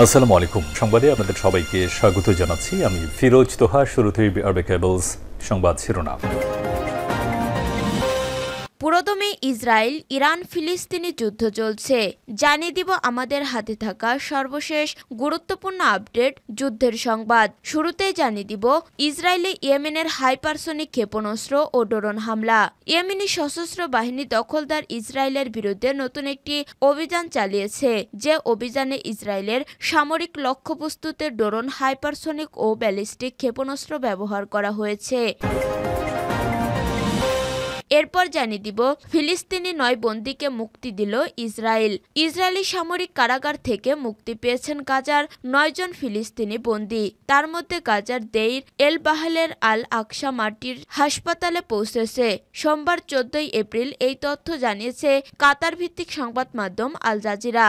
আসসালামু আলাইকুম। সংবাদে আপনাদের সবাইকে স্বাগত জানাচ্ছি। আমি ফিরোজ তোহা। শুরুতেই আরবে কেবলস সংবাদ শিরোনাম। পুরোদমে ইসরায়েল ইরান ফিলিস্তিনি যুদ্ধ চলছে। জানিয়ে দিব আমাদের হাতে থাকা সর্বশেষ গুরুত্বপূর্ণ আপডেট যুদ্ধের সংবাদ। শুরুতেই জানিয়ে দিব ইসরায়েলে ইয়েমেনের হাইপারসনিক ক্ষেপণাস্ত্র ও ড্রোন হামলা। ইয়েমেনি সশস্ত্র বাহিনী দখলদার ইসরায়েলের বিরুদ্ধে নতুন একটি অভিযান চালিয়েছে, যে অভিযানে ইসরায়েলের সামরিক লক্ষ্যবস্তুতে ড্রোন, হাইপারসনিক ও ব্যালিস্টিক ক্ষেপণাস্ত্র ব্যবহার করা হয়েছে। এরপর জানিয়ে দিব ফিলিস্তিনি 9 বন্দীকে মুক্তি দিল ইসরায়েল। ইসরায়েলি সামরিক কারাগার থেকে মুক্তি পেয়েছেন গাজার 9 জন ফিলিস্তিনি বন্দী। তার মধ্যে গাজার দেইর এল বাহালের আল আকসা মাটির হাসপাতালে পৌঁছেছে। সোমবার 14 এপ্রিল এই তথ্য জানিয়েছে কাতার ভিত্তিক সংবাদ মাধ্যম আল জাজিরা।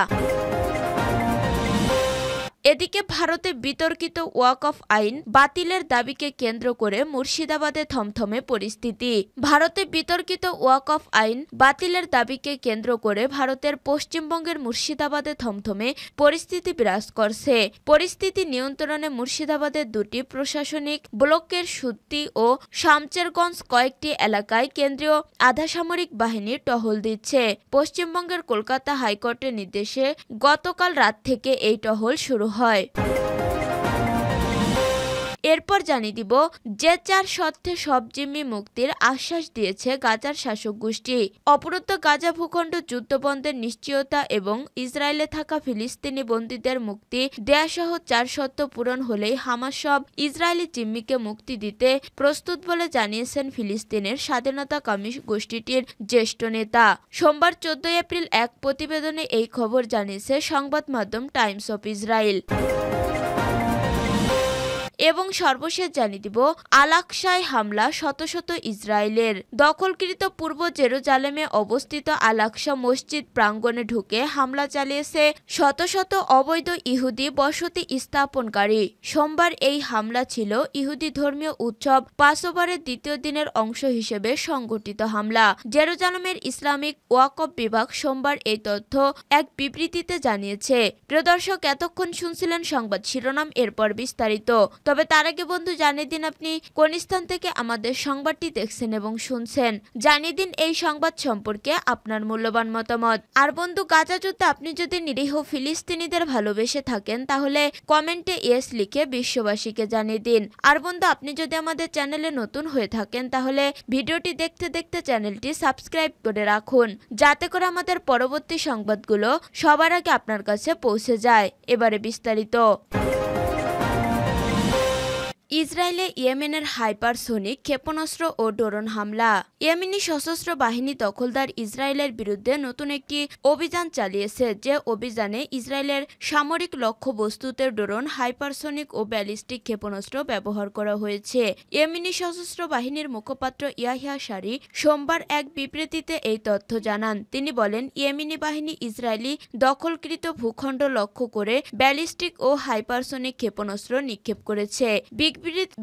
এদিকে ভারতে বিতর্কিত ওয়াকফ আইন বাতিলের দাবিকে কেন্দ্র করে মুর্শিদাবাদে থমথমে পরিস্থিতি। ভারতে বিতর্কিত ওয়াকফ আইন বাতিলের দাবিকে কেন্দ্র করে ভারতের পশ্চিমবঙ্গের মুর্শিদাবাদে থমথমে পরিস্থিতি বিরাজ করছে। পরিস্থিতি নিয়ন্ত্রণে মুর্শিদাবাদের 2টি প্রশাসনিক ব্লকের সুত্তি ও শামচেরগঞ্জ কয়েকটি এলাকায় কেন্দ্রীয় আধাসামরিক বাহিনী টহল দিচ্ছে। পশ্চিমবঙ্গের কলকাতা হাইকোর্টের নির্দেশে গতকাল রাত থেকে এই টহল শুরু হয়। এরপর জানিয়ে দিব যে 4 শর্তে সব জিম্মি মুক্তির আশ্বাস দিয়েছে গাজার শাসক গোষ্ঠী। অবরুদ্ধ গাজা ভূখণ্ড যুদ্ধবন্ধের নিশ্চয়তা এবং ইসরায়েলে থাকা ফিলিস্তিনি বন্দীদের মুক্তি দেয়াসহ 4 শর্ত পূরণ হলেই হামাস সব ইসরায়েলি জিম্মিকে মুক্তি দিতে প্রস্তুত বলে জানিয়েছেন ফিলিস্তিনের স্বাধীনতাকামী গোষ্ঠীটির জ্যেষ্ঠ নেতা। সোমবার 14 এপ্রিল এক প্রতিবেদনে এই খবর জানিয়েছে সংবাদ মাধ্যম টাইমস অফ ইসরায়েল। এবং সর্বশেষ জানিয়ে দিব আল আকসায় হামলা শত শত ইসরায়েলের। দখলকৃত পূর্ব জেরুজালেমে অবস্থিত আল আকসা মসজিদ প্রাঙ্গণে ঢুকে হামলা চালিয়েছে শত শত অবৈধ ইহুদি বসতি স্থাপনকারী। সোমবার এই হামলা ছিল ইহুদি ধর্মীয় উৎসব পাসওভারের দ্বিতীয় দিনের অংশ হিসেবে সংগঠিত হামলা। জেরুজালেমের ইসলামিক ওয়াকফ বিভাগ সোমবার এই তথ্য এক বিবৃতিতে জানিয়েছে। প্রিয় দর্শক, এতক্ষণ শুনছিলেন সংবাদ শিরোনাম, এরপর বিস্তারিত। তবে তার আগে বন্ধু জানিয়ে দিন আপনি কোন স্থান থেকে আমাদের সংবাদটি দেখছেন এবং শুনছেন। জানিয়ে দিন এই সংবাদ সম্পর্কে আপনার মূল্যবান মতামত। আর বন্ধু, গাজা যুদ্ধে আপনি যদি নিরীহ ফিলিস্তিনিদের ভালোবেসে থাকেন তাহলে কমেন্টে ইয়েস লিখে বিশ্ববাসীকে জানিয়ে দিন। আর বন্ধু, আপনি যদি আমাদের চ্যানেলে নতুন হয়ে থাকেন তাহলে ভিডিওটি দেখতে দেখতে চ্যানেলটি সাবস্ক্রাইব করে রাখুন, যাতে করে আমাদের পরবর্তী সংবাদগুলো সবার আগে আপনার কাছে পৌঁছে যায়। এবারে বিস্তারিত। ইসরায়েলে ইয়েমেনের হাইপারসনিক ক্ষেপণাস্ত্র ও ড্রোন হামলা। ইয়েমেনি সশস্ত্র বাহিনী দখলদার ইসরায়েলের বিরুদ্ধে নতুন একটি অভিযান চালিয়েছে, যে অভিযানে ইসরায়েলের সামরিক লক্ষ্যবস্তুতে ড্রোন, হাইপারসনিক ও ব্যালিস্টিক ক্ষেপণাস্ত্র ব্যবহার করা হয়েছে। ইয়েমেনি সশস্ত্র বাহিনীর মুখপাত্র ইয়াহিয়া সারি সোমবার এক বিবৃতিতে এই তথ্য জানান। তিনি বলেন, ইয়েমেনি বাহিনী ইসরায়েলি দখলকৃত ভূখণ্ড লক্ষ্য করে ব্যালিস্টিক ও হাইপারসনিক ক্ষেপণাস্ত্র নিক্ষেপ করেছে।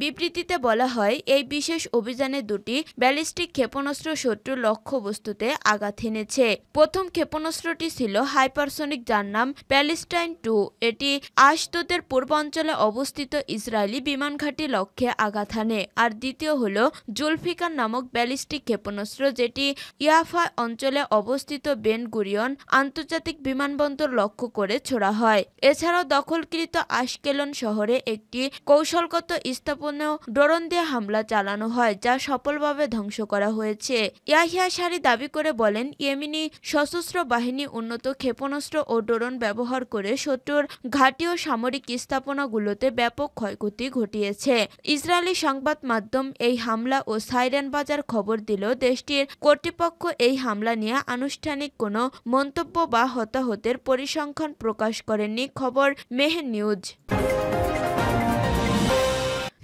বিবৃতিতে বলা হয়, এই বিশেষ অভিযানে 2টি ব্যালিস্টিক ক্ষেপণাস্ত্র শত্রুর লক্ষ্যবস্তুতে আঘাত হেনেছে। প্রথম ক্ষেপণাস্ত্রটি ছিল হাইপারসনিক, যার নাম প্যালেস্টাইন 2। এটি আশদোদের পূর্বাঞ্চলে অবস্থিত ইসরায়েলি বিমান ঘাঁটি লক্ষ্যে আঘাত হানে। আর দ্বিতীয় হল জুলফিকার নামক ব্যালিস্টিক ক্ষেপণাস্ত্র, যেটি ইয়াফা অঞ্চলে অবস্থিত বেন গুরিয়ন আন্তর্জাতিক বিমানবন্দর লক্ষ্য করে ছোড়া হয়। এছাড়াও দখলকৃত আশকেলন শহরে একটি কৌশলগত স্থাপনেও ড্রোন দিয়ে হামলা চালানো হয়, যা সফলভাবে ধ্বংস করা হয়েছে। ইয়াহিয়া সারি দাবি করে বলেন, ইয়েমেনি সশস্ত্র বাহিনী উন্নত ক্ষেপণাস্ত্র ও ড্রোন ব্যবহার করে শত্রুর ঘাঁটি ও সামরিক স্থাপনাগুলোতে ব্যাপক ক্ষয়ক্ষতি ঘটিয়েছে। ইসরায়েলি সংবাদ মাধ্যম এই হামলা ও সাইরেন বাজার খবর দিলেও দেশটির কর্তৃপক্ষ এই হামলা নিয়ে আনুষ্ঠানিক কোনো মন্তব্য বা হতাহতের পরিসংখ্যান প্রকাশ করেননি। খবর মেহের নিউজ।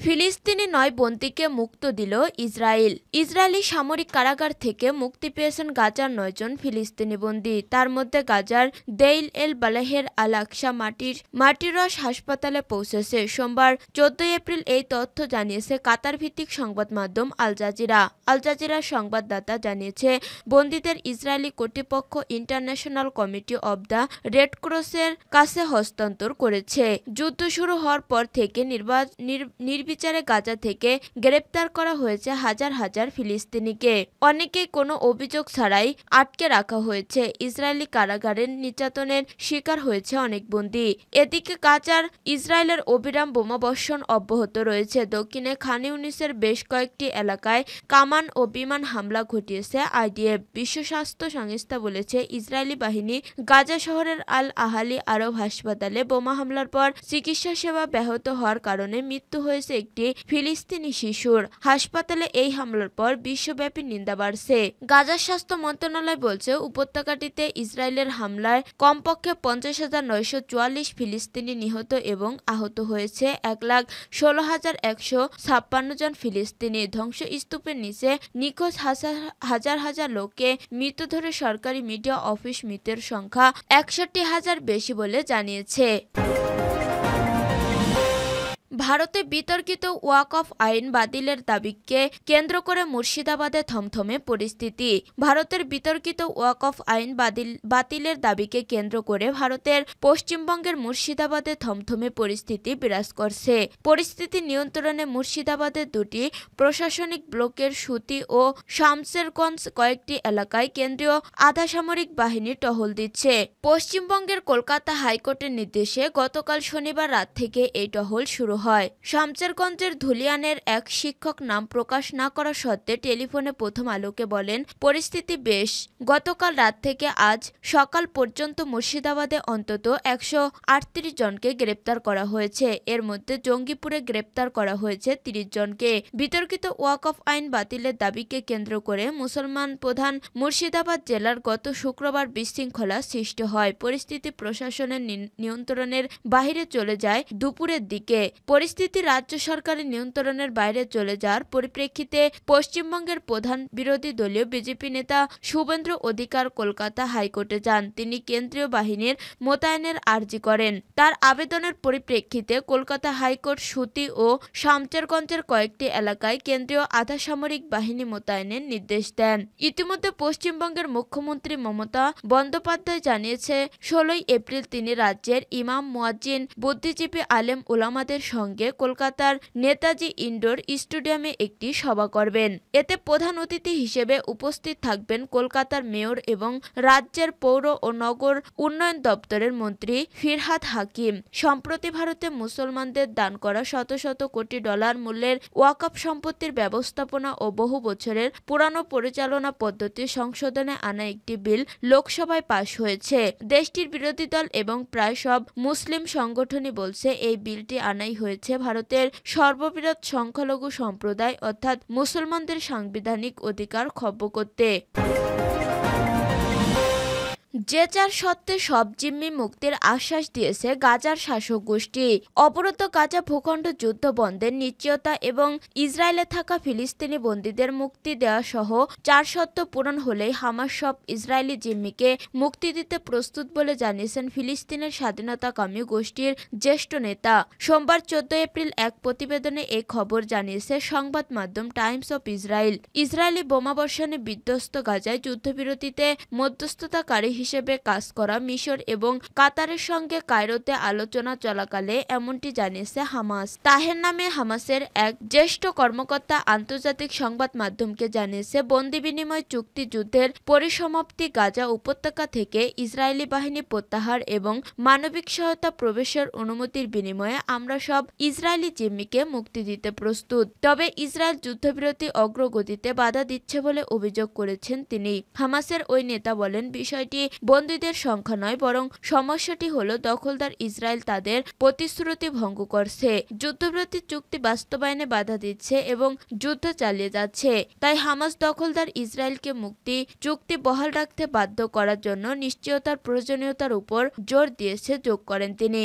ফিলিস্তিনি 9 বন্দীকে মুক্ত দিল ইসরায়েল। ইসরায়েলি সামরিক কারাগার থেকে মুক্তি পেয়েছেন গাজার 9 জন ফিলিস্তিনি বন্দী। তার মধ্যে গাজার দেইল এল বালাহের আল আকসা মার্টিরস হাসপাতালে পৌঁছেছে। সোমবার 14 এপ্রিল এই তথ্য জানিয়েছে কাতার ভিত্তিক সংবাদ মাধ্যম আল জাজিরা। আল জাজিরার সংবাদদাতা জানিয়েছে, বন্দীদের ইসরায়েলি কর্তৃপক্ষ International Committee of the Red ক্রসের কাছে হস্তান্তর করেছে। যুদ্ধ শুরু হওয়ার পর থেকে নির্বিচারে গাজা থেকে গ্রেপ্তার করা হয়েছে হাজার হাজার ফিলিস্তিনিকে। অনেকেই কোনো অভিযোগ ছাড়াই আটকে রাখা হয়েছে। ইসরায়েলি কারাগারের নির্যাতনের শিকার হয়েছে অনেক বন্দী। এদিকে গাজার ইসরায়েলের অবিরাম বোমাবর্ষণ অব্যাহত রয়েছে। দক্ষিণে খান ইউনিসের বেশ কয়েকটি এলাকায় কামান ও বিমান হামলা ঘটিয়েছে আইডিএফ। বিশ্ব স্বাস্থ্য সংস্থা বলেছে, ইসরায়েলি বাহিনী গাজা শহরের আল আহালি আরব হাসপাতালে বোমা হামলার পর চিকিৎসা সেবা ব্যাহত হওয়ার কারণে মৃত্যু হয়েছে একটি ফিলিস্তিনি শিশুর। হাসপাতালে এই হামলার পর বিশ্বব্যাপী নিন্দা বাড়ছে। গাজার স্বাস্থ্য মন্ত্রণালয় বলছে, উপত্যকাটিতে ইসরায়েলের হামলায় কমপক্ষে 50,944 ফিলিস্তিনি নিহত এবং আহত হয়েছে। 1,16,156 জন ফিলিস্তিনি। ধ্বংসস্তূপের নিচে নিখোঁজ হাজার হাজার লোককে মৃত ধরে সরকারি মিডিয়া অফিস মৃতের সংখ্যা 61,000 বেশি বলে জানিয়েছে। ভারতে বিতর্কিত ওয়াকফ আইন বাতিলের দাবিকে কেন্দ্র করে মুর্শিদাবাদে থমথমে পরিস্থিতি। ভারতের বিতর্কিত ওয়াকফ আইন বাতিলের দাবিকে কেন্দ্র করে ভারতের পশ্চিমবঙ্গের মুর্শিদাবাদে থমথমে পরিস্থিতি বিরাজ করছে। পরিস্থিতি নিয়ন্ত্রণে মুর্শিদাবাদের দুটি প্রশাসনিক ব্লকের সুতি ও শামসেরগঞ্জ কয়েকটি এলাকায় কেন্দ্রীয় আধাসামরিক বাহিনী টহল দিচ্ছে। পশ্চিমবঙ্গের কলকাতা হাইকোর্টের নির্দেশে গতকাল শনিবার রাত থেকে এই টহল শুরু হয়। শামসেরগঞ্জের ধুলিয়ানের এক শিক্ষক নাম প্রকাশ না করা সত্ত্বে টেলিফোনে প্রথম আলোকে বলেন, পরিস্থিতি বেশ। গতকাল রাত থেকে আজ সকাল পর্যন্ত মুর্শিদাবাদে অন্তত 138 জনকে গ্রেপ্তার করা হয়েছে। এর মধ্যে জঙ্গিপুরে গ্রেপ্তার করা হয়েছে 30 জনকে। বিতর্কিত ওয়াকফ আইন বাতিলের দাবিকে কেন্দ্র করে মুসলমান প্রধান মুর্শিদাবাদ জেলার গত শুক্রবার বিশৃঙ্খলা সৃষ্টি হয়। পরিস্থিতি প্রশাসনের নিয়ন্ত্রণের বাইরে চলে যায় দুপুরের দিকে। পরিস্থিতি রাজ্য সরকারের নিয়ন্ত্রণের বাইরে চলে যাওয়ার পরিপ্রেক্ষিতে পশ্চিমবঙ্গের প্রধান বিরোধী দলীয় বিজেপি নেতা শুভেন্দু অধিকার কলকাতা হাইকোর্টে যান। তিনি কেন্দ্রীয় বাহিনীর মোতায়েনের আর্জি করেন। তার আবেদনের পরিপ্রেক্ষিতে কলকাতা হাইকোর্ট সুতি ও শামসেরগঞ্জের কয়েকটি এলাকায় কেন্দ্রীয় আধাসামরিক বাহিনী মোতায়েনের নির্দেশ দেন। ইতিমধ্যে পশ্চিমবঙ্গের মুখ্যমন্ত্রী মমতা বন্দ্যোপাধ্যায় জানিয়েছে, 16 এপ্রিল তিনি রাজ্যের ইমাম, মুয়াজ্জিন, বুদ্ধিজীবী, আলেম ওলামাদের সঙ্গে কলকাতার নেতাজি ইনডোর স্টেডিয়ামে একটি সভা করবেন। এতে প্রধান অতিথি হিসেবে উপস্থিত থাকবেন কলকাতার মেয়র এবং রাজ্যের পৌর ও নগর উন্নয়ন দপ্তরের মন্ত্রী ফিরহাদ হাকিম। সম্প্রতি ভারতে মুসলমানদের দান করা শত শত কোটি ডলার মূল্যের ওয়াকফ সম্পত্তির ব্যবস্থাপনা ও বহু বছরের পুরানো পরিচালনা পদ্ধতি সংশোধনে আনা একটি বিল লোকসভায় পাশ হয়েছে। দেশটির বিরোধী দল এবং প্রায় সব মুসলিম সংগঠনই বলছে, এই বিলটি আনাই হয়েছে ভারতের সর্ববৃহৎ সংখ্যালঘু সম্প্রদায় অর্থাৎ মুসলমানদের সাংবিধানিক অধিকার খর্ব করতে। যে যার সত্ত্বে সব জিম্মি মুক্তির আশ্বাস দিয়েছে গাজার শাসক গোষ্ঠী। অবরুদ্ধ গাজা ভূখণ্ড যুদ্ধ বন্ধের নিশ্চয়তা এবং ইসরায়েলে থাকা ফিলিস্তিনি বন্দীদের মুক্তি দেওয়া সহ 4 শর্ত পূরণ হলেই হামাস সব ইসরায়েলি জিম্মিকে মুক্তি দিতে প্রস্তুত বলে জানিয়েছেন ফিলিস্তিনের স্বাধীনতাকামী গোষ্ঠীর জ্যেষ্ঠ নেতা। সোমবার 14 এপ্রিল এক প্রতিবেদনে এই খবর জানিয়েছে সংবাদ মাধ্যম টাইমস অফ ইসরায়েল। ইসরায়েলি বোমাবর্ষণে বিধ্বস্ত গাজায় যুদ্ধবিরতিতে মধ্যস্থতাকারী হিসেবে কাজ করা মিশর এবং কাতারের সঙ্গে কায়রোতে আলোচনা চলাকালে এমনটি জানিয়েছে হামাস। তাহের নামে হামাসের এক জ্যেষ্ঠ কর্মকর্তা আন্তর্জাতিক সংবাদ মাধ্যমকে জানিয়েছে, বন্দি বিনিময় চুক্তি যুদ্ধের পরিসমাপ্তি, গাজা উপত্যকা থেকে ইসরায়েলি বাহিনী প্রত্যাহার এবং মানবিক সহায়তা প্রবেশের অনুমতির বিনিময়ে আমরা সব ইসরায়েলি জিম্মিকে মুক্তি দিতে প্রস্তুত। তবে ইসরায়েল যুদ্ধবিরতি অগ্রগতিতে বাধা দিচ্ছে বলে অভিযোগ করেছেন তিনি। হামাসের ওই নেতা বলেন, বিষয়টি বন্দীদের সংখ্যা নয়, বরং সমস্যাটি হলো দখলদার ইসরায়েল তাদের প্রতিশ্রুতি ভঙ্গ করছে, যুদ্ধবিরতি চুক্তি বাস্তবায়নে বাধা দিচ্ছে এবং যুদ্ধ চালিয়ে যাচ্ছে। তাই হামাস দখলদার ইসরায়েলকে মুক্তি চুক্তি বহাল রাখতে বাধ্য করার জন্য নিশ্চয়তার প্রয়োজনীয়তার উপর জোর দিয়েছে, যোগ করেন তিনি।